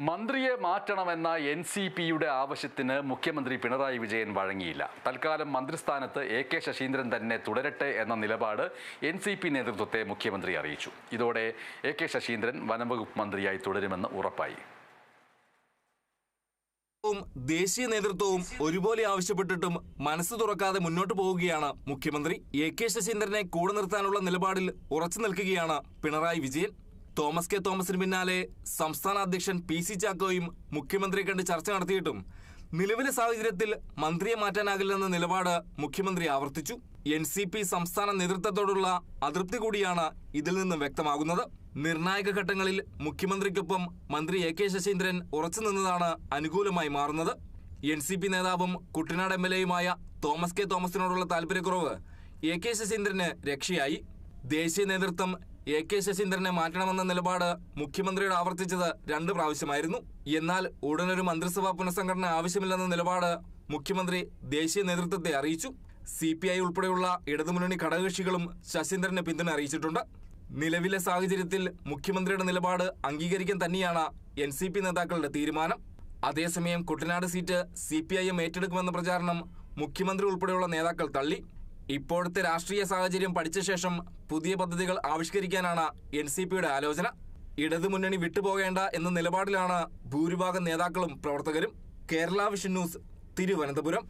മന്ത്രിയെ മാറ്റണമെന്ന എൻ.സി.പിയുടെ ആവശ്യത്തിന് മുഖ്യമന്ത്രി പിണറായി വിജയൻ വഴങ്ങിയില്ല. തൽക്കാലം മന്ത്രിസ്ഥാനത്ത് എ.കെ. ശശീന്ദ്രൻ തന്നെ തുടരട്ടെ എന്ന നിലപാട് എൻ.സി.പി നേതൃത്വത്തെ മുഖ്യമന്ത്രി അറിയിച്ചു. ഇതോടെ എ.കെ. ശശീന്ദ്രൻ വനംവകുപ്പ് മന്ത്രിയായി തുടരുമെന്ന് ഉറപ്പായി. ദേശീയ നേതൃത്വവും ഒരുപോലെ ആവശ്യപ്പെട്ടിട്ടും മനസ്സ് തുറക്കാതെ മുന്നോട്ട് പോവുകയാണ് മുഖ്യമന്ത്രി. എ.കെ. ശശീന്ദ്രനെ കൂടെ നിർത്താനുള്ള നിലപാടിൽ ഉറച്ചു നിൽക്കുകയാണ് പിണറായി വിജയൻ. തോമസ് കെ തോമസിന് പിന്നാലെ സംസ്ഥാന അധ്യക്ഷൻ പി.സി. ചാക്കോയും മുഖ്യമന്ത്രിയെ കണ്ട് ചർച്ച നടത്തിയിട്ടും നിലവിലെ സാഹചര്യത്തിൽ മന്ത്രിയെ മാറ്റാനാകില്ലെന്ന നിലപാട് മുഖ്യമന്ത്രി ആവർത്തിച്ചു. എൻ.സി.പി സംസ്ഥാന നേതൃത്വത്തോടുള്ള അതൃപ്തി കൂടിയാണ് ഇതിൽ നിന്ന് വ്യക്തമാകുന്നത്. നിർണായക ഘട്ടങ്ങളിൽ മുഖ്യമന്ത്രിക്കൊപ്പം മന്ത്രി എ.കെ. ശശീന്ദ്രൻ ഉറച്ചു നിന്നതാണ് അനുകൂലമായി മാറുന്നത്. എൻ.സി.പി നേതാവും കുട്ടനാട് എം.എൽ.എയുമായ തോമസ് കെ തോമസിനോടുള്ള താല്പര്യക്കുറവ് എ.കെ. ശശീന്ദ്രന് രക്ഷയായി. ദേശീയ നേതൃത്വം എ.കെ. ശശീന്ദ്രനെ മാറ്റണമെന്ന നിലപാട് മുഖ്യമന്ത്രിയോട് ആവർത്തിച്ചത് 2 പ്രാവശ്യമായിരുന്നു. എന്നാൽ ഉടനൊരു മന്ത്രിസഭാ പുനഃസംഘടന ആവശ്യമില്ലെന്ന നിലപാട് മുഖ്യമന്ത്രി ദേശീയ നേതൃത്വത്തെ അറിയിച്ചു. CPI ഉൾപ്പെടെയുള്ള ഇടതുമുന്നണി ഘടകകക്ഷികളും ശശീന്ദ്രന് പിന്തുണ അറിയിച്ചിട്ടുണ്ട്. നിലവിലെ സാഹചര്യത്തിൽ മുഖ്യമന്ത്രിയുടെ നിലപാട് അംഗീകരിക്കാൻ തന്നെയാണ് എൻ.സി.പി നേതാക്കളുടെ തീരുമാനം. അതേസമയം കുട്ടനാട് സീറ്റ് CPIM ഏറ്റെടുക്കുമെന്ന പ്രചാരണം മുഖ്യമന്ത്രി ഉൾപ്പെടെയുള്ള നേതാക്കൾ തള്ളി. ഇപ്പോഴത്തെ രാഷ്ട്രീയ സാഹചര്യം പഠിച്ച ശേഷം പുതിയ പദ്ധതികൾ ആവിഷ്കരിക്കാനാണ് എൻ.സി.പിയുടെ ആലോചന. ഇടതുമുന്നണി വിട്ടുപോകേണ്ട എന്ന നിലപാടിലാണ് ഭൂരിഭാഗം നേതാക്കളും പ്രവർത്തകരും. Kerala vision news, Thiruvananthapuram.